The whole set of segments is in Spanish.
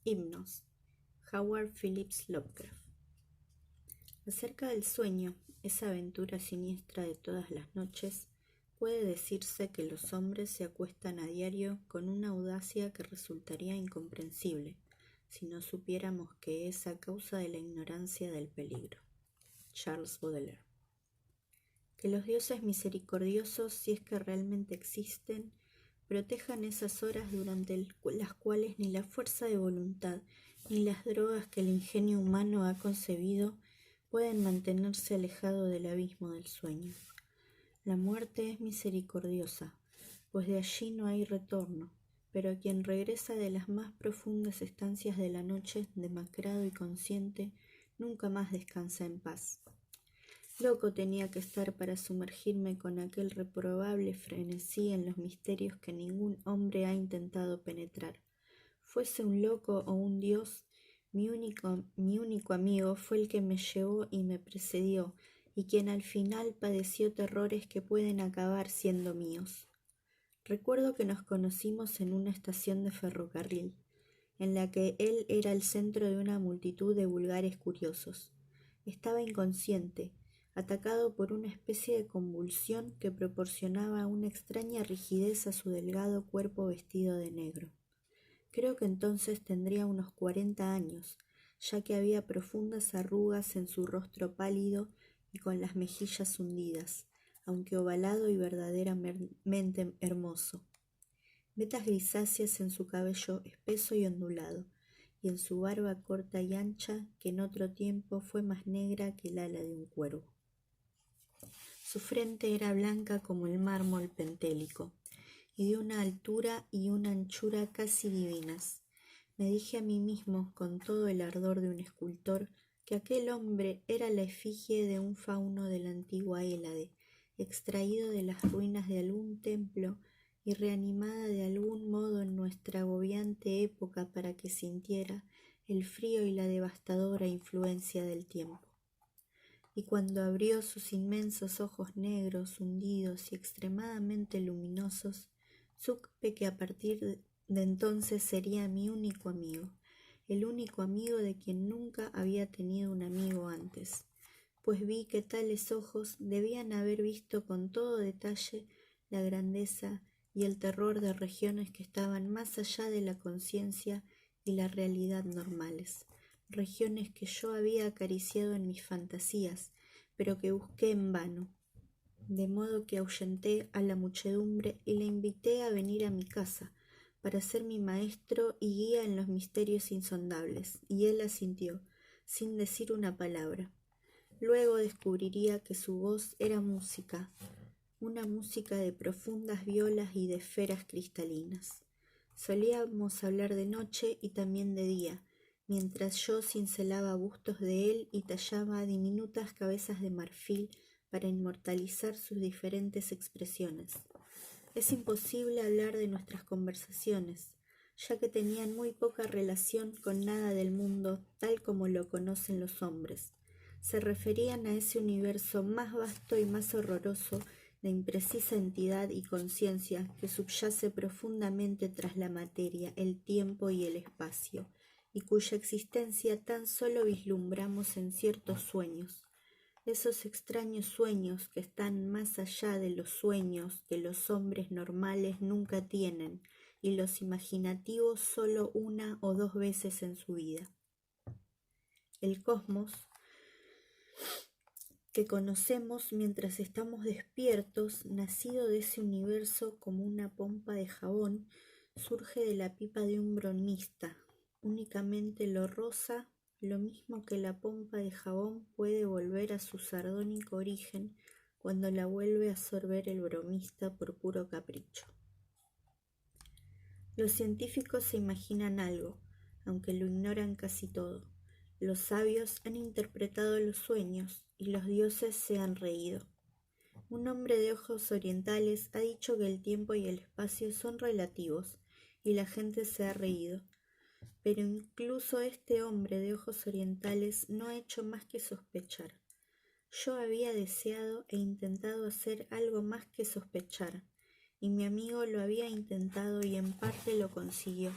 Himnos. Howard Phillips Lovecraft. Acerca del sueño, esa aventura siniestra de todas las noches, puede decirse que los hombres se acuestan a diario con una audacia que resultaría incomprensible si no supiéramos que es a causa de la ignorancia del peligro. Charles Baudelaire. Que los dioses misericordiosos, si es que realmente existen, protejan esas horas durante las cuales ni la fuerza de voluntad ni las drogas que el ingenio humano ha concebido pueden mantenerse alejado del abismo del sueño. La muerte es misericordiosa, pues de allí no hay retorno, pero quien regresa de las más profundas estancias de la noche, demacrado y consciente, nunca más descansa en paz. Loco tenía que estar para sumergirme con aquel reprobable frenesí en los misterios que ningún hombre ha intentado penetrar. Fuese un loco o un dios, mi único amigo fue el que me llevó y me precedió, y quien al final padeció terrores que pueden acabar siendo míos. Recuerdo que nos conocimos en una estación de ferrocarril, en la que él era el centro de una multitud de vulgares curiosos. Estaba inconsciente, atacado por una especie de convulsión que proporcionaba una extraña rigidez a su delgado cuerpo vestido de negro. Creo que entonces tendría unos 40 años, ya que había profundas arrugas en su rostro pálido y con las mejillas hundidas, aunque ovalado y verdaderamente hermoso. Vetas grisáceas en su cabello espeso y ondulado, y en su barba corta y ancha, que en otro tiempo fue más negra que el ala de un cuervo. Su frente era blanca como el mármol pentélico, y de una altura y una anchura casi divinas. Me dije a mí mismo, con todo el ardor de un escultor, que aquel hombre era la efigie de un fauno de la antigua Hélade, extraído de las ruinas de algún templo y reanimada de algún modo en nuestra agobiante época para que sintiera el frío y la devastadora influencia del tiempo. Y cuando abrió sus inmensos ojos negros, hundidos y extremadamente luminosos, supe que a partir de entonces sería mi único amigo, el único amigo de quien nunca había tenido un amigo antes, pues vi que tales ojos debían haber visto con todo detalle la grandeza y el terror de regiones que estaban más allá de la conciencia y la realidad normales, regiones que yo había acariciado en mis fantasías, pero que busqué en vano. De modo que ahuyenté a la muchedumbre y le invité a venir a mi casa, para ser mi maestro y guía en los misterios insondables, y él asintió, sin decir una palabra. Luego descubriría que su voz era música, una música de profundas violas y de esferas cristalinas. Solíamos hablar de noche y también de día, mientras yo cincelaba bustos de él y tallaba diminutas cabezas de marfil para inmortalizar sus diferentes expresiones. Es imposible hablar de nuestras conversaciones, ya que tenían muy poca relación con nada del mundo tal como lo conocen los hombres. Se referían a ese universo más vasto y más horroroso de imprecisa entidad y conciencia que subyace profundamente tras la materia, el tiempo y el espacio, y cuya existencia tan solo vislumbramos en ciertos sueños. Esos extraños sueños que están más allá de los sueños que los hombres normales nunca tienen, y los imaginativos solo una o dos veces en su vida. El cosmos que conocemos mientras estamos despiertos, nacido de ese universo como una pompa de jabón, surge de la pipa de un bromista. Únicamente lo rosa, lo mismo que la pompa de jabón, puede volver a su sardónico origen cuando la vuelve a sorber el bromista por puro capricho. Los científicos se imaginan algo, aunque lo ignoran casi todo. Los sabios han interpretado los sueños y los dioses se han reído. Un hombre de ojos orientales ha dicho que el tiempo y el espacio son relativos y la gente se ha reído. Pero incluso este hombre de ojos orientales no ha hecho más que sospechar. Yo había deseado e intentado hacer algo más que sospechar, y mi amigo lo había intentado y en parte lo consiguió.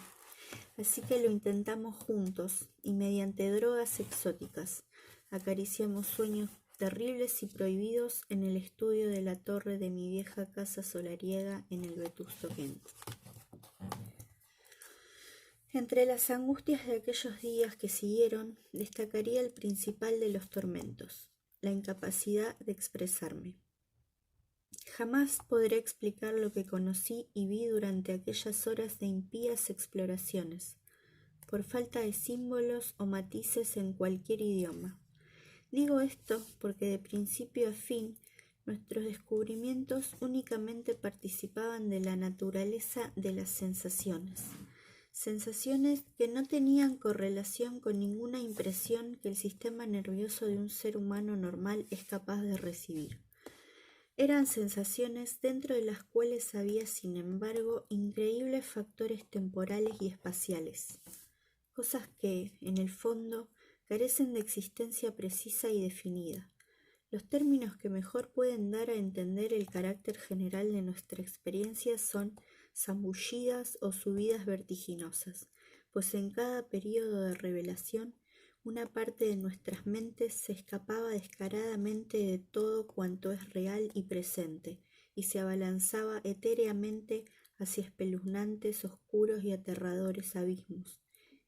Así que lo intentamos juntos y mediante drogas exóticas acariciamos sueños terribles y prohibidos en el estudio de la torre de mi vieja casa solariega en el Vetusto Kent. Entre las angustias de aquellos días que siguieron, destacaría el principal de los tormentos, la incapacidad de expresarme. Jamás podré explicar lo que conocí y vi durante aquellas horas de impías exploraciones, por falta de símbolos o matices en cualquier idioma. Digo esto porque de principio a fin nuestros descubrimientos únicamente participaban de la naturaleza de las sensaciones que no tenían correlación con ninguna impresión que el sistema nervioso de un ser humano normal es capaz de recibir. Eran sensaciones dentro de las cuales había, sin embargo, increíbles factores temporales y espaciales, cosas que, en el fondo, carecen de existencia precisa y definida. Los términos que mejor pueden dar a entender el carácter general de nuestra experiencia son zambullidas o subidas vertiginosas, pues en cada período de revelación una parte de nuestras mentes se escapaba descaradamente de todo cuanto es real y presente, y se abalanzaba etéreamente hacia espeluznantes, oscuros y aterradores abismos,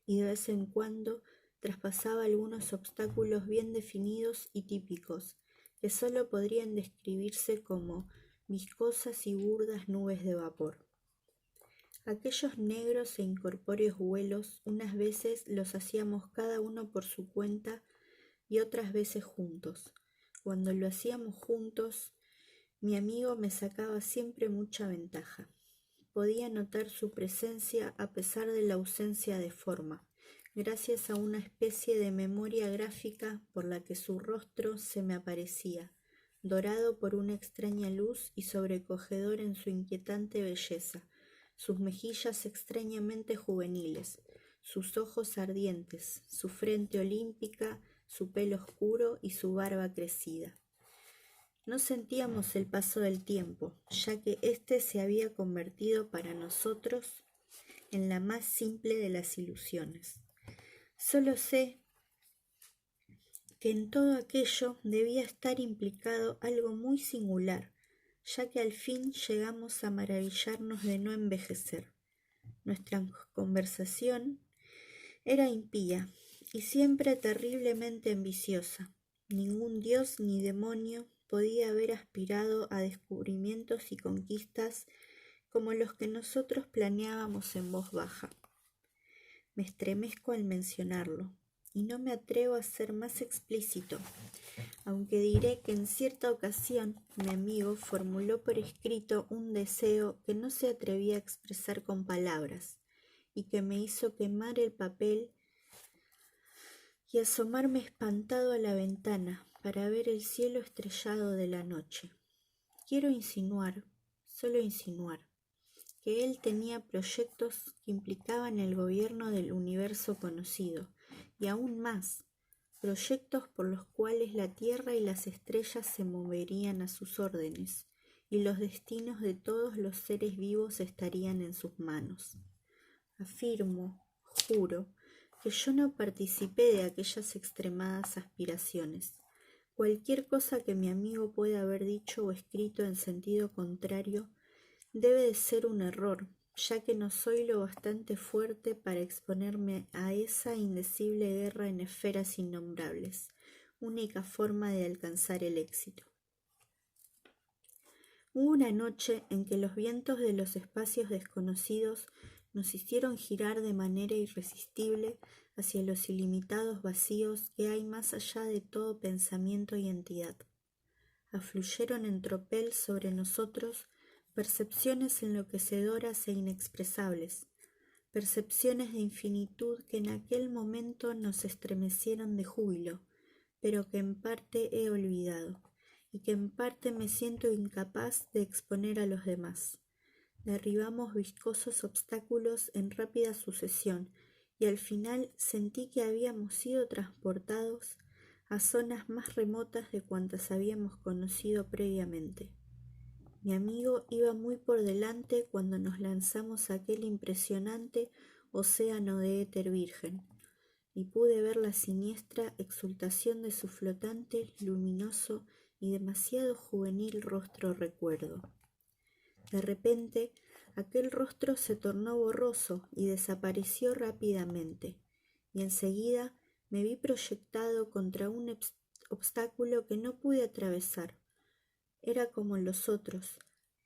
y de vez en cuando traspasaba algunos obstáculos bien definidos y típicos, que sólo podrían describirse como viscosas y burdas nubes de vapor. Aquellos negros e incorpóreos vuelos unas veces los hacíamos cada uno por su cuenta y otras veces juntos. Cuando lo hacíamos juntos, mi amigo me sacaba siempre mucha ventaja. Podía notar su presencia a pesar de la ausencia de forma, gracias a una especie de memoria gráfica por la que su rostro se me aparecía, dorado por una extraña luz y sobrecogedor en su inquietante belleza, sus mejillas extrañamente juveniles, sus ojos ardientes, su frente olímpica, su pelo oscuro y su barba crecida. No sentíamos el paso del tiempo, ya que éste se había convertido para nosotros en la más simple de las ilusiones. Solo sé que en todo aquello debía estar implicado algo muy singular, ya que al fin llegamos a maravillarnos de no envejecer. Nuestra conversación era impía y siempre terriblemente ambiciosa. Ningún dios ni demonio podía haber aspirado a descubrimientos y conquistas como los que nosotros planeábamos en voz baja. Me estremezco al mencionarlo, y no me atrevo a ser más explícito, aunque diré que en cierta ocasión mi amigo formuló por escrito un deseo que no se atrevía a expresar con palabras, y que me hizo quemar el papel y asomarme espantado a la ventana para ver el cielo estrellado de la noche. Quiero insinuar, solo insinuar, que él tenía proyectos que implicaban el gobierno del universo conocido, y aún más, proyectos por los cuales la tierra y las estrellas se moverían a sus órdenes, y los destinos de todos los seres vivos estarían en sus manos. Afirmo, juro, que yo no participé de aquellas extremadas aspiraciones. Cualquier cosa que mi amigo pueda haber dicho o escrito en sentido contrario debe de ser un error, ya que no soy lo bastante fuerte para exponerme a esa indecible guerra en esferas innombrables, única forma de alcanzar el éxito. Hubo una noche en que los vientos de los espacios desconocidos nos hicieron girar de manera irresistible hacia los ilimitados vacíos que hay más allá de todo pensamiento y entidad. Afluyeron en tropel sobre nosotros percepciones enloquecedoras e inexpresables, percepciones de infinitud que en aquel momento nos estremecieron de júbilo, pero que en parte he olvidado, y que en parte me siento incapaz de exponer a los demás. Derribamos viscosos obstáculos en rápida sucesión, y al final sentí que habíamos sido transportados a zonas más remotas de cuantas habíamos conocido previamente. Mi amigo iba muy por delante cuando nos lanzamos a aquel impresionante océano de éter virgen, y pude ver la siniestra exultación de su flotante, luminoso y demasiado juvenil rostro recuerdo. De repente, aquel rostro se tornó borroso y desapareció rápidamente, y enseguida me vi proyectado contra un obstáculo que no pude atravesar. Era como los otros,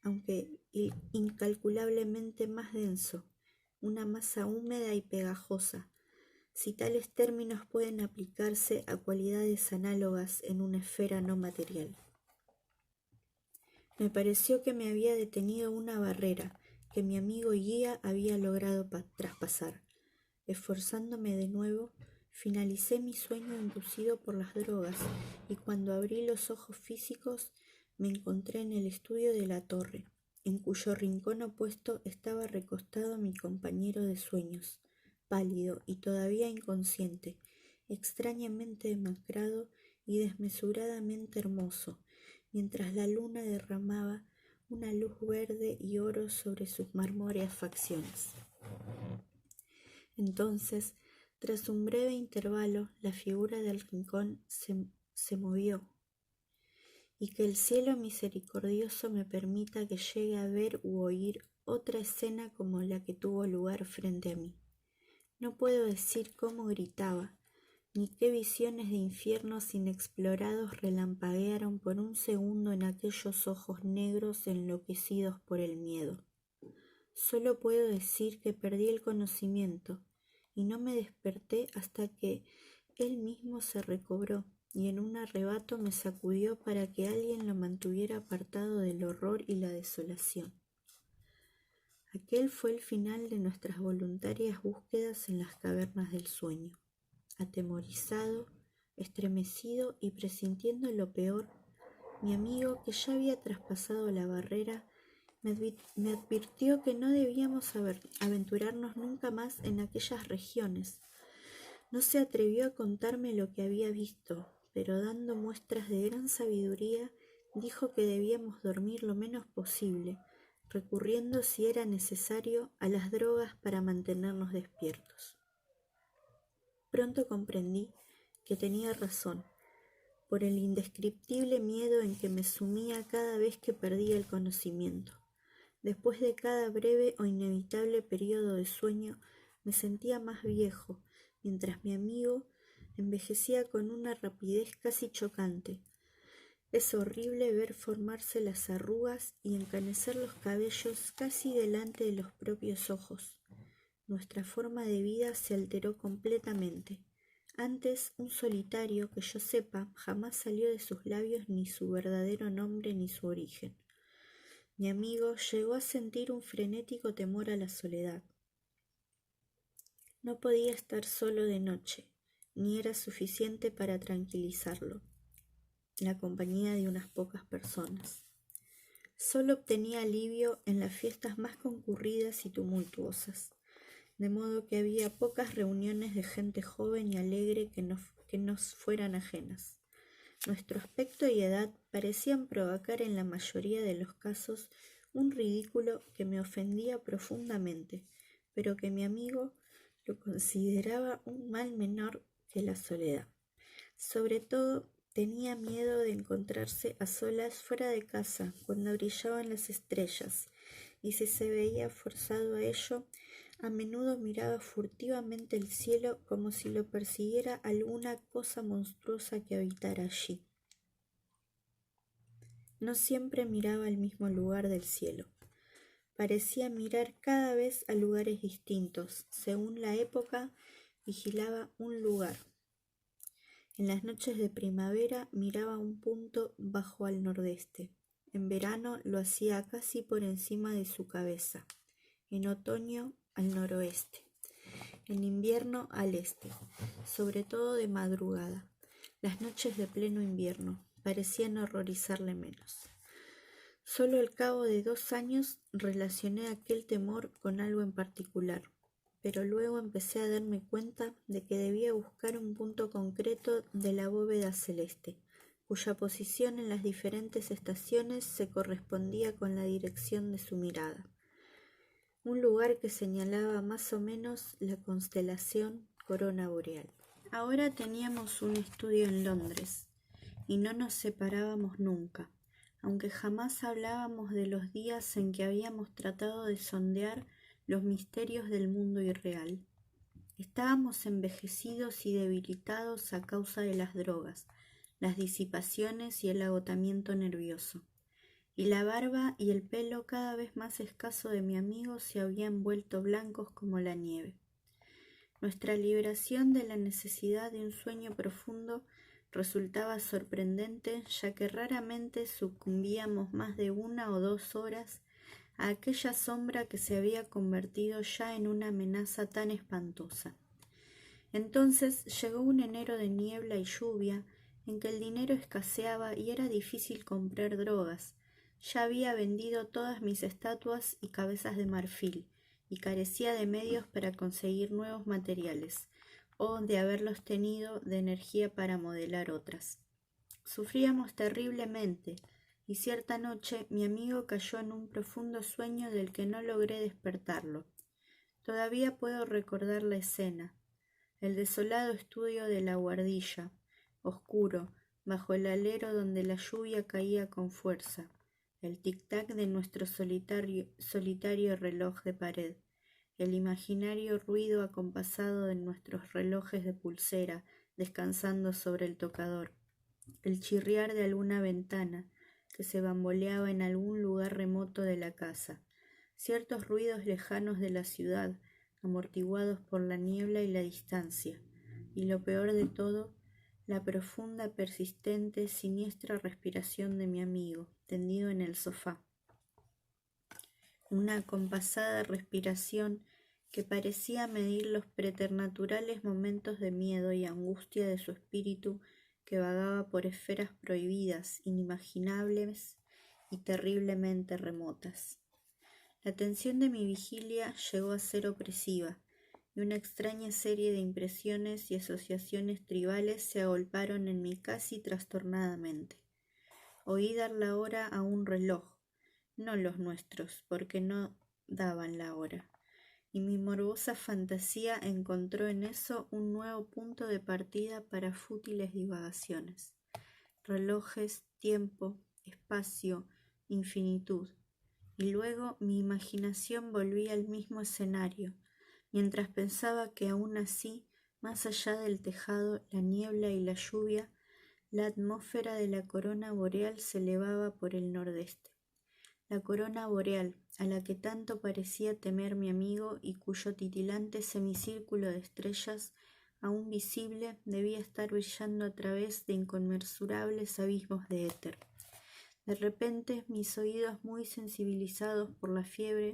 aunque incalculablemente más denso, una masa húmeda y pegajosa, si tales términos pueden aplicarse a cualidades análogas en una esfera no material. Me pareció que me había detenido una barrera que mi amigo y guía había logrado traspasar. Esforzándome de nuevo, finalicé mi sueño inducido por las drogas y cuando abrí los ojos físicos me encontré en el estudio de la torre, en cuyo rincón opuesto estaba recostado mi compañero de sueños, pálido y todavía inconsciente, extrañamente demacrado y desmesuradamente hermoso, mientras la luna derramaba una luz verde y oro sobre sus marmóreas facciones. Entonces, tras un breve intervalo, la figura del rincón se movió, y que el cielo misericordioso me permita que llegue a ver u oír otra escena como la que tuvo lugar frente a mí. No puedo decir cómo gritaba, ni qué visiones de infiernos inexplorados relampaguearon por un segundo en aquellos ojos negros enloquecidos por el miedo. Solo puedo decir que perdí el conocimiento y no me desperté hasta que él mismo se recobró y en un arrebato me sacudió para que alguien lo mantuviera apartado del horror y la desolación. Aquel fue el final de nuestras voluntarias búsquedas en las cavernas del sueño. Atemorizado, estremecido y presintiendo lo peor, mi amigo, que ya había traspasado la barrera, me advirtió que no debíamos aventurarnos nunca más en aquellas regiones. No se atrevió a contarme lo que había visto, pero dando muestras de gran sabiduría, dijo que debíamos dormir lo menos posible, recurriendo, si era necesario, a las drogas para mantenernos despiertos. Pronto comprendí que tenía razón, por el indescriptible miedo en que me sumía cada vez que perdía el conocimiento. Después de cada breve o inevitable periodo de sueño, me sentía más viejo, mientras mi amigo envejecía con una rapidez casi chocante. Es horrible ver formarse las arrugas y encanecer los cabellos casi delante de los propios ojos. Nuestra forma de vida se alteró completamente. Antes, un solitario, que yo sepa, jamás salió de sus labios ni su verdadero nombre ni su origen. Mi amigo llegó a sentir un frenético temor a la soledad. No podía estar solo de noche, ni era suficiente para tranquilizarlo la compañía de unas pocas personas. Solo obtenía alivio en las fiestas más concurridas y tumultuosas, de modo que había pocas reuniones de gente joven y alegre que nos fueran ajenas. Nuestro aspecto y edad parecían provocar en la mayoría de los casos un ridículo que me ofendía profundamente, pero que mi amigo lo consideraba un mal menor que la soledad. Sobre todo, tenía miedo de encontrarse a solas fuera de casa cuando brillaban las estrellas, y si se veía forzado a ello, a menudo miraba furtivamente el cielo como si lo persiguiera alguna cosa monstruosa que habitara allí. No siempre miraba al mismo lugar del cielo. Parecía mirar cada vez a lugares distintos. Según la época, vigilaba un lugar. En las noches de primavera miraba un punto bajo al nordeste. En verano lo hacía casi por encima de su cabeza. En otoño al noroeste. En invierno al este, sobre todo de madrugada. Las noches de pleno invierno parecían horrorizarle menos. Solo al cabo de 2 años relacioné aquel temor con algo en particular, pero luego empecé a darme cuenta de que debía buscar un punto concreto de la bóveda celeste, cuya posición en las diferentes estaciones se correspondía con la dirección de su mirada. un lugar que señalaba más o menos la constelación Corona Boreal. Ahora teníamos un estudio en Londres y no nos separábamos nunca, aunque jamás hablábamos de los días en que habíamos tratado de sondear los misterios del mundo irreal. Estábamos envejecidos y debilitados a causa de las drogas, las disipaciones y el agotamiento nervioso, y la barba y el pelo cada vez más escaso de mi amigo se habían vuelto blancos como la nieve. Nuestra liberación de la necesidad de un sueño profundo resultaba sorprendente, ya que raramente sucumbíamos más de 1 o 2 horas a aquella sombra que se había convertido ya en una amenaza tan espantosa. Entonces llegó un enero de niebla y lluvia, en que el dinero escaseaba y era difícil comprar drogas. Ya había vendido todas mis estatuas y cabezas de marfil, y carecía de medios para conseguir nuevos materiales, o de haberlos tenido de energía para modelar otras. Sufríamos terriblemente, y cierta noche mi amigo cayó en un profundo sueño del que no logré despertarlo. Todavía puedo recordar la escena. El desolado estudio de la Guardilla, oscuro, bajo el alero donde la lluvia caía con fuerza, el tic-tac de nuestro solitario reloj de pared, el imaginario ruido acompasado de nuestros relojes de pulsera descansando sobre el tocador, el chirriar de alguna ventana que se bamboleaba en algún lugar remoto de la casa, ciertos ruidos lejanos de la ciudad, amortiguados por la niebla y la distancia, y lo peor de todo, la profunda, persistente, siniestra respiración de mi amigo, tendido en el sofá. Una acompasada respiración que parecía medir los preternaturales momentos de miedo y angustia de su espíritu que vagaba por esferas prohibidas, inimaginables y terriblemente remotas. La tensión de mi vigilia llegó a ser opresiva, y una extraña serie de impresiones y asociaciones tribales se agolparon en mí casi trastornadamente. Oí dar la hora a un reloj, no los nuestros, porque no daban la hora, y mi morbosa fantasía encontró en eso un nuevo punto de partida para fútiles divagaciones. Relojes, tiempo, espacio, infinitud. Y luego mi imaginación volvía al mismo escenario, mientras pensaba que aún así, más allá del tejado, la niebla y la lluvia, la atmósfera de la corona boreal se elevaba por el nordeste. La corona boreal, a la que tanto parecía temer mi amigo y cuyo titilante semicírculo de estrellas, aún visible, debía estar brillando a través de inconmensurables abismos de éter. De repente, mis oídos muy sensibilizados por la fiebre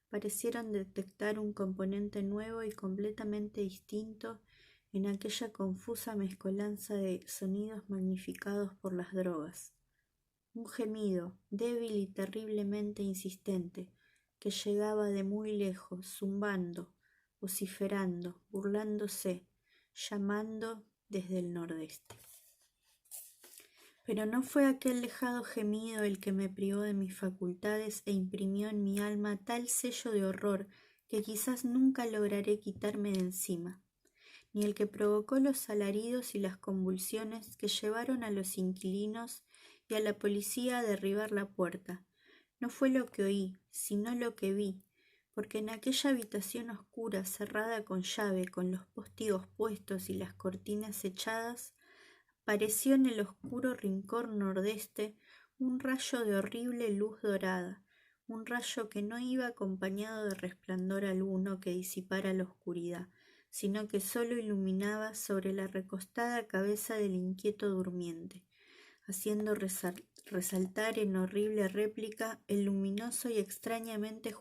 parecieron detectar un componente nuevo y completamente distinto en aquella confusa mezcolanza de sonidos magnificados por las drogas. Un gemido, débil y terriblemente insistente, que llegaba de muy lejos, zumbando, vociferando, burlándose, llamando desde el nordeste. Pero no fue aquel lejano gemido el que me privó de mis facultades e imprimió en mi alma tal sello de horror que quizás nunca lograré quitarme de encima, ni el que provocó los alaridos y las convulsiones que llevaron a los inquilinos y a la policía a derribar la puerta. No fue lo que oí, sino lo que vi, porque en aquella habitación oscura, cerrada con llave, con los postigos puestos y las cortinas echadas, apareció en el oscuro rincón nordeste un rayo de horrible luz dorada, un rayo que no iba acompañado de resplandor alguno que disipara la oscuridad, sino que sólo iluminaba sobre la recostada cabeza del inquieto durmiente, haciendo resaltar en horrible réplica el luminoso y extrañamente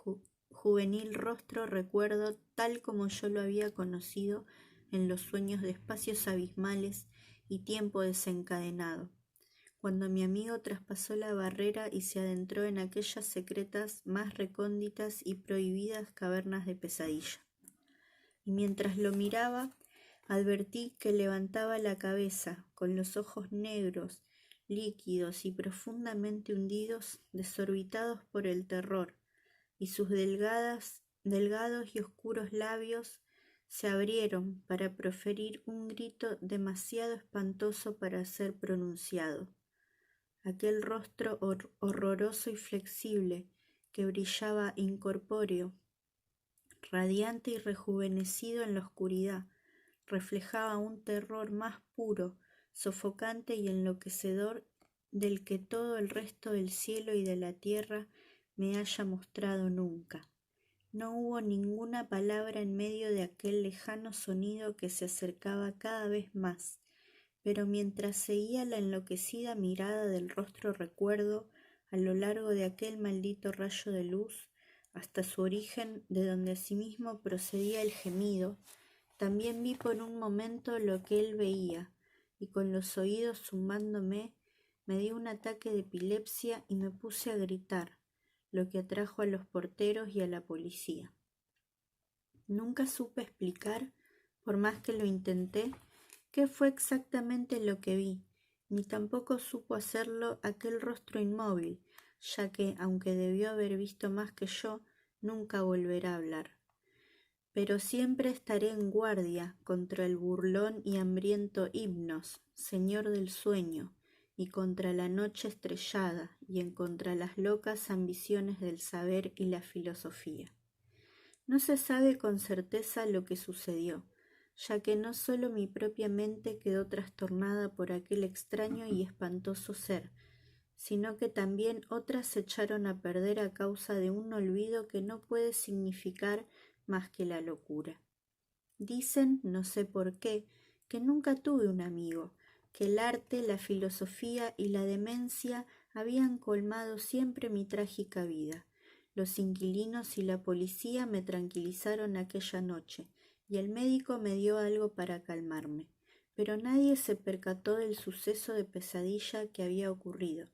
juvenil rostro recuerdo tal como yo lo había conocido en los sueños de espacios abismales y tiempo desencadenado, cuando mi amigo traspasó la barrera y se adentró en aquellas secretas, más recónditas y prohibidas cavernas de pesadilla. Y mientras lo miraba, advertí que levantaba la cabeza, con los ojos negros, líquidos y profundamente hundidos, desorbitados por el terror, y sus delgadas delgados y oscuros labios se abrieron para proferir un grito demasiado espantoso para ser pronunciado. Aquel rostro horroroso y flexible que brillaba incorpóreo, radiante y rejuvenecido en la oscuridad, reflejaba un terror más puro, sofocante y enloquecedor del que todo el resto del cielo y de la tierra me haya mostrado nunca. No hubo ninguna palabra en medio de aquel lejano sonido que se acercaba cada vez más, pero mientras seguía la enloquecida mirada del rostro recuerdo a lo largo de aquel maldito rayo de luz, hasta su origen de donde asimismo procedía el gemido, también vi por un momento lo que él veía, y con los oídos zumbándome, me dio un ataque de epilepsia y me puse a gritar, lo que atrajo a los porteros y a la policía. Nunca supe explicar, por más que lo intenté, qué fue exactamente lo que vi, ni tampoco supo hacerlo aquel rostro inmóvil, ya que, aunque debió haber visto más que yo, nunca volverá a hablar. Pero siempre estaré en guardia contra el burlón y hambriento Hipnos, señor del sueño, y contra la noche estrellada, y en contra las locas ambiciones del saber y la filosofía. No se sabe con certeza lo que sucedió, ya que no solo mi propia mente quedó trastornada por aquel extraño y espantoso ser, sino que también otras se echaron a perder a causa de un olvido que no puede significar más que la locura. Dicen, no sé por qué, que nunca tuve un amigo, que el arte, la filosofía y la demencia habían colmado siempre mi trágica vida. Los inquilinos y la policía me tranquilizaron aquella noche, y el médico me dio algo para calmarme, pero nadie se percató del suceso de pesadilla que había ocurrido.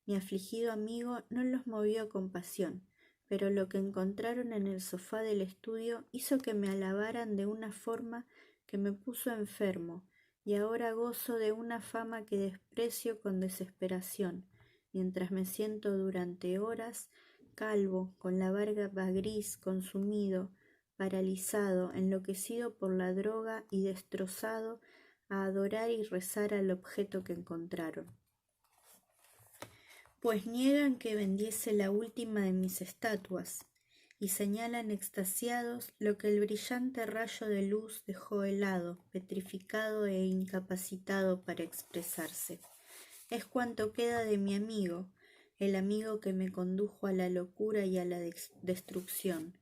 Mi afligido amigo no los movió a compasión, pero lo que encontraron en el sofá del estudio hizo que me alabaran de una forma que me puso enfermo, y ahora gozo de una fama que desprecio con desesperación, mientras me siento durante horas, calvo, con la barba gris, consumido, paralizado, enloquecido por la droga y destrozado, a adorar y rezar al objeto que encontraron. Pues niegan que vendiese la última de mis estatuas, y señalan extasiados lo que el brillante rayo de luz dejó helado, petrificado e incapacitado para expresarse. Es cuanto queda de mi amigo, el amigo que me condujo a la locura y a la destrucción.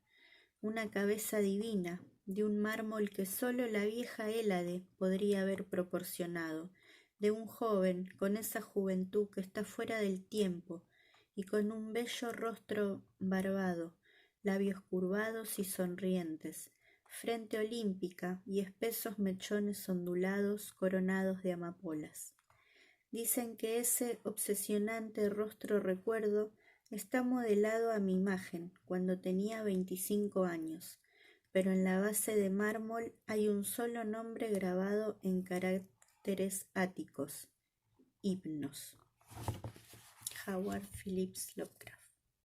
Una cabeza divina, de un mármol que sólo la vieja Hélade podría haber proporcionado, de un joven con esa juventud que está fuera del tiempo, y con un bello rostro barbado, labios curvados y sonrientes, frente olímpica y espesos mechones ondulados coronados de amapolas. Dicen que ese obsesionante rostro recuerdo está modelado a mi imagen cuando tenía 25 años, pero en la base de mármol hay un solo nombre grabado en caracteres áticos: Hipnos. Howard Phillips Lovecraft.